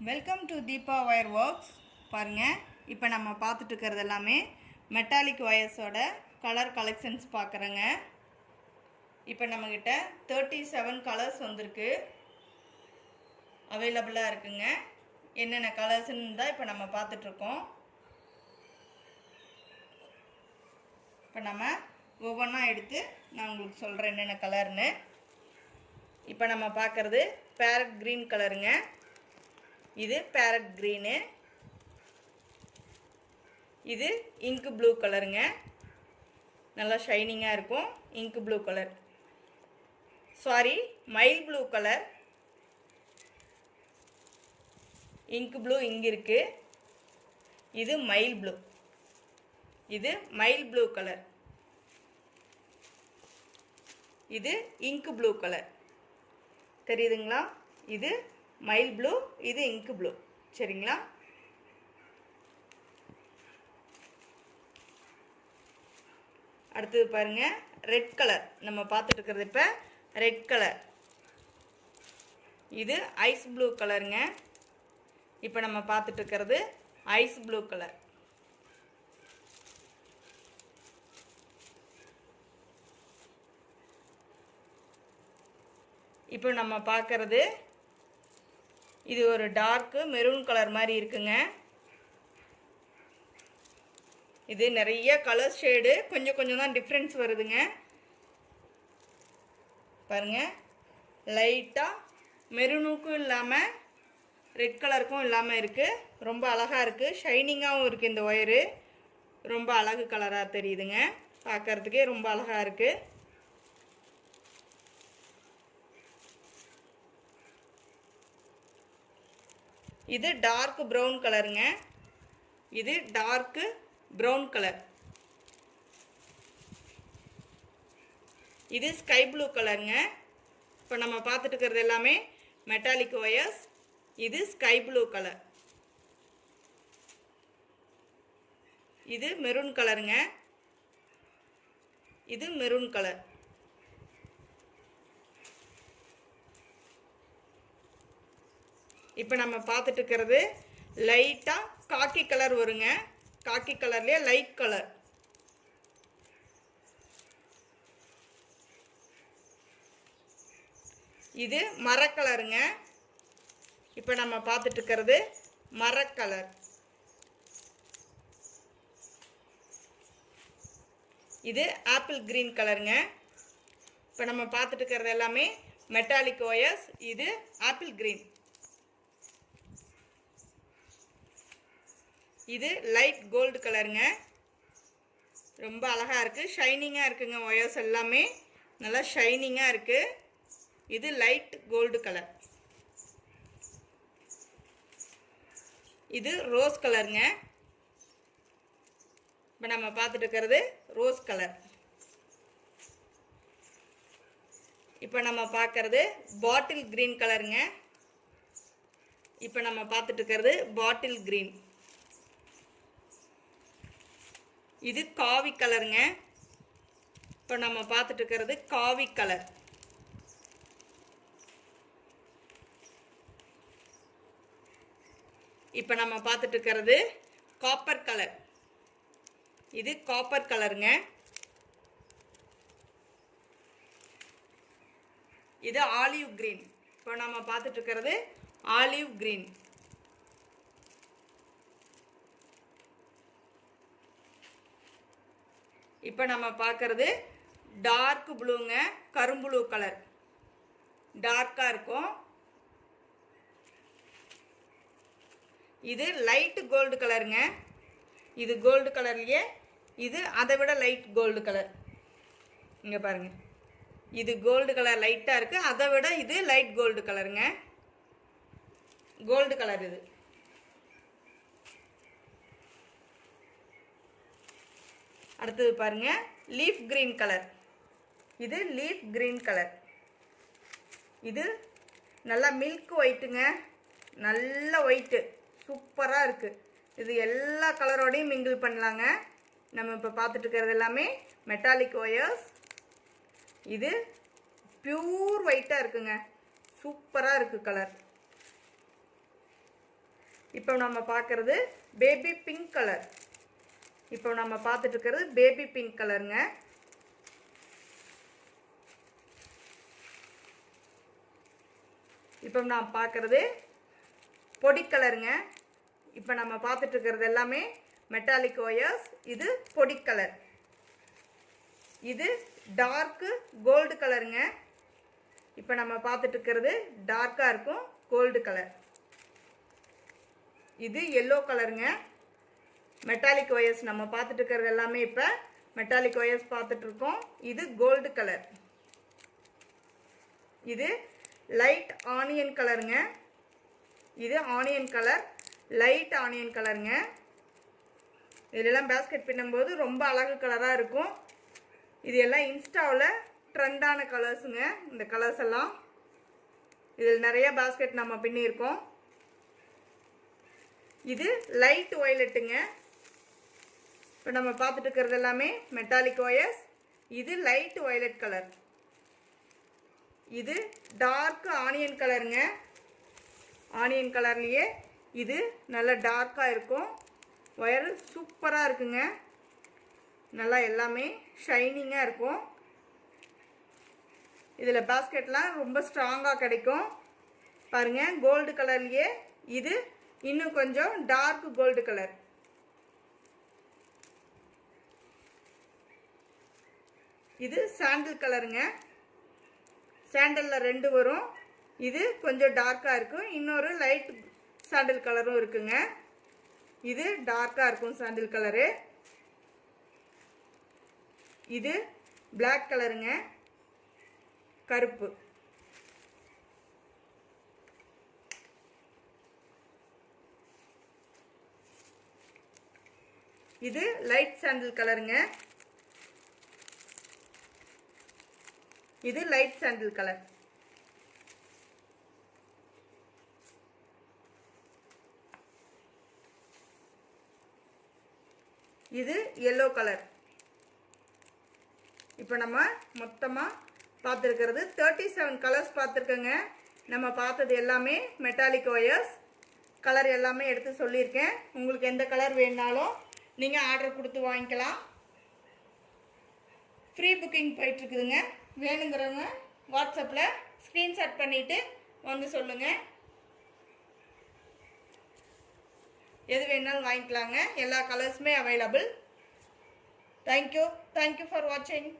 Welcome to Deepa wire works. பாருங்கள், இப்போ நம்ம பார்த்துட்டு இருக்கிறது எல்லாமே மெட்டாலிக் ஒயர்ஸோட கலர் கலெக்ஷன்ஸ் பார்க்குறேங்க. இப்போ நம்மக்கிட்ட 37 கலர்ஸ் வந்திருக்கு, அவைலபிளாக இருக்குங்க. என்னென்ன கலர்ஸ்ன்னு தான் இப்போ நம்ம பார்த்துட்ருக்கோம். இப்போ நம்ம ஒவ்வொன்றா எடுத்து நான் உங்களுக்கு சொல்கிறேன் என்னென்ன கலர்னு. இப்போ நம்ம பார்க்குறது பேரட் க்ரீன் கலருங்க. இது பேரட் க்ரீனு. இது இங்க் ப்ளூ கலருங்க. நல்லா ஷைனிங்காக இருக்கும். Ink blue colour, sorry mile blue colour. Ink blue இங்கே இருக்குது. இது மைல் ப்ளூ. இது மைல் ப்ளூ கலர். இது இங்க் ப்ளூ கலர். தெரியுதுங்களா? இது மைல் ப்ளூ, இது இங்க் ப்ளூ. சரிங்களா? அடுத்தது பாருங்க, ரெட் கலர் நம்ம பார்த்துட்டு இருக்கிறது. இப்போ ரெட் கலர், இது ஐஸ் ப்ளூ கலருங்க. இப்போ நம்ம பார்த்துட்டு இருக்கிறது ஐஸ் ப்ளூ கலர். இப்போ நம்ம பார்க்கறது இது ஒரு டார்க்கு மெரூன் கலர் மாதிரி இருக்குங்க. இது நிறைய கலர் ஷேடு, கொஞ்சம் கொஞ்சம் தான் டிஃப்ரென்ஸ் வருதுங்க. பாருங்க, லைட்டாக மெரூனுக்கும் இல்லாமல் ரெட் கலருக்கும் இல்லாமல் இருக்குது. ரொம்ப அழகாக இருக்குது, ஷைனிங்காகவும் இருக்குது. இந்த ஒயரு ரொம்ப அழகு கலராக தெரியுதுங்க, பார்க்குறதுக்கே ரொம்ப அழகாக இருக்குது. இது டார்க் ப்ரௌன் கலருங்க. இது டார்க் ப்ரௌன் கலர். இது ஸ்கை ப்ளூ கலருங்க. இப்போ நம்ம பார்த்துட்டு இருக்கிறது எல்லாமே மெட்டாலிக் ஒயர்ஸ். இது ஸ்கை ப்ளூ கலர். இது மெரூன் கலருங்க. இது மெரூன் கலர். இப்போ நம்ம பார்த்துட்டு இருக்கிறது லைட்டாக காக்கி கலர் வருங்க. காக்கி கலர்லேயே லைட் கலர். இது மரக்கலருங்க. இப்போ நம்ம பார்த்துட்டு இருக்கிறது மரக்கலர். இது ஆப்பிள் கிரீன் கலருங்க. இப்போ நம்ம பார்த்துட்டு இருக்கிறது எல்லாமே மெட்டாலிக் ஒயர்ஸ். இது ஆப்பிள் கிரீன். இது லைட் கோல்டு கலருங்க. ரொம்ப அழகாக இருக்குது, ஷைனிங்காக இருக்குங்க. ஒயர்ஸ் எல்லாமே நல்லா ஷைனிங்காக இருக்குது. இது லைட் கோல்டு கலர். இது ரோஸ் கலருங்க. இப்போ நம்ம பார்த்துட்டு இருக்கிறது ரோஸ் கலர். இப்போ நம்ம பார்க்கறது பாட்டில் கிரீன் கலருங்க. இப்போ நம்ம பார்த்துட்டு இருக்கிறது பாட்டில் கிரீன். இது காவி கலருங்க. இப்போ நம்ம பார்த்துட்டு இருக்கிறது காவி கலர். இப்போ நம்ம பார்த்துட்டு இருக்கிறது காப்பர் கலர். இது காப்பர் கலருங்க. இது ஆலிவ் கிரீன். இப்போ நம்ம பார்த்துட்டு இருக்கிறது ஆலிவ் கிரீன். இப்போ நம்ம பார்க்கறது டார்க் ப்ளூங்க, கரும்புளூ கலர். டார்க்காக இருக்கும். இது லைட் கோல்டு கலருங்க. இது கோல்டு கலர்லேயே இது அதை விட லைட் கோல்டு கலர். இங்கே பாருங்க, இது கோல்டு கலர் லைட்டாக இருக்குது, அதை விட இது லைட் கோல்டு கலருங்க. Gold colour. இது அடுத்தது பாருங்க, லீஃப் கிரீன் கலர். இது லீஃப் கிரீன் கலர். இது நல்லா மில்க் ஒயிட்டுங்க, நல்ல ஒயிட்டு, சூப்பராக இருக்குது. இது எல்லா கலரோடையும் மிங்கிள் பண்ணலாங்க. நம்ம இப்போ பார்த்துட்டு இருக்கிறது எல்லாமே மெட்டாலிக் ஒயர்ஸ். இது பியூர் ஒயிட்டாக இருக்குங்க, சூப்பராக இருக்குது கலர். இப்போ நம்ம பார்க்குறது பேபி பிங்க் கலர். இப்போ நம்ம பார்த்துட்டு இருக்கிறது பேபி பிங்க் கலருங்க. இப்போ நான் பார்க்குறது பொடி கலருங்க. இப்போ நம்ம பார்த்துட்டு இருக்கிறது எல்லாமே மெட்டாலிக் ஒயர்ஸ். இது பொடி கலர். இது டார்க்கு கோல்டு கலருங்க. இப்போ நம்ம பார்த்துட்டு இருக்கிறது டார்க்காக இருக்கும் கோல்டு கலர். இது எல்லோ கலருங்க. மெட்டாலிக் ஒயர்ஸ் நம்ம பார்த்துட்டு இருக்கிறது எல்லாமே இப்போ மெட்டாலிக் ஒயர்ஸ் பார்த்துட்டு இருக்கோம். இது கோல்டு கலர். இது லைட் ஆனியன் கலருங்க. இது ஆனியன் கலர், லைட் ஆனியன் கலருங்க. இதெல்லாம் பேஸ்கெட் பின்னும்போது ரொம்ப அழகு கலராக இருக்கும். இது எல்லாம் இன்ஸ்டாவில் ட்ரெண்டான கலர்ஸுங்க. இந்த கலர்ஸ் எல்லாம் இதில் நிறைய பேஸ்கெட் நம்ம பின்னியிருக்கோம். இது லைட் வயலட்டுங்க. இப்போ நம்ம பார்த்துட்டு இருக்கிறது எல்லாமே மெட்டாலிக் ஒயர்ஸ். இது லைட் வயலட் கலர். இது டார்க் ஆனியன் கலருங்க. ஆனியன் கலர்லேயே இது நல்ல டார்க்காக இருக்கும். ஒயர் சூப்பராக இருக்குங்க. நல்லா எல்லாமே ஷைனிங்காக இருக்கும். இதில் பேஸ்கெட்லாம் ரொம்ப ஸ்ட்ராங்காக கிடைக்கும். பாருங்கள், கோல்டு கலர்லேயே இது இன்னும் கொஞ்சம் டார்க் கோல்டு கலர். இது சாண்டில் கலருங்க. சாண்டலில் 2 வரும். இது கொஞ்சம் டார்க்காக இருக்கும். இன்னொரு லைட் சாண்டில் கலரும் இருக்குங்க. இது டார்க்காக இருக்கும் சாண்டில் கலரு. இது பிளாக் கலருங்க, கருப்பு. இது லைட் சாண்டில் கலருங்க. இது லைட் சாண்டில் கலர். இது yellow கலர். இப்போ நம்ம மொத்தமாக பார்த்துருக்கிறது 37 கலர்ஸ் பார்த்துருக்கோங்க. நம்ம பார்த்தது எல்லாமே மெட்டாலிக் ஒயர்ஸ். கலர் எல்லாமே எடுத்து சொல்லியிருக்கேன். உங்களுக்கு எந்த கலர் வேணுனாலும் நீங்கள் ஆர்டர் கொடுத்து வாங்கிக்கலாம். ஃப்ரீ புக்கிங் போயிட்டுருக்குதுங்க. வேணுங்கிறவங்க வாட்ஸ்அப்பில் ஸ்க்ரீன்ஷாட் பண்ணிவிட்டு வந்து சொல்லுங்கள். எது வேணாலும் வாங்கிக்கலாங்க. எல்லா கலர்ஸுமே அவைலபிள். தேங்க்யூ ஃபார் வாட்சிங்.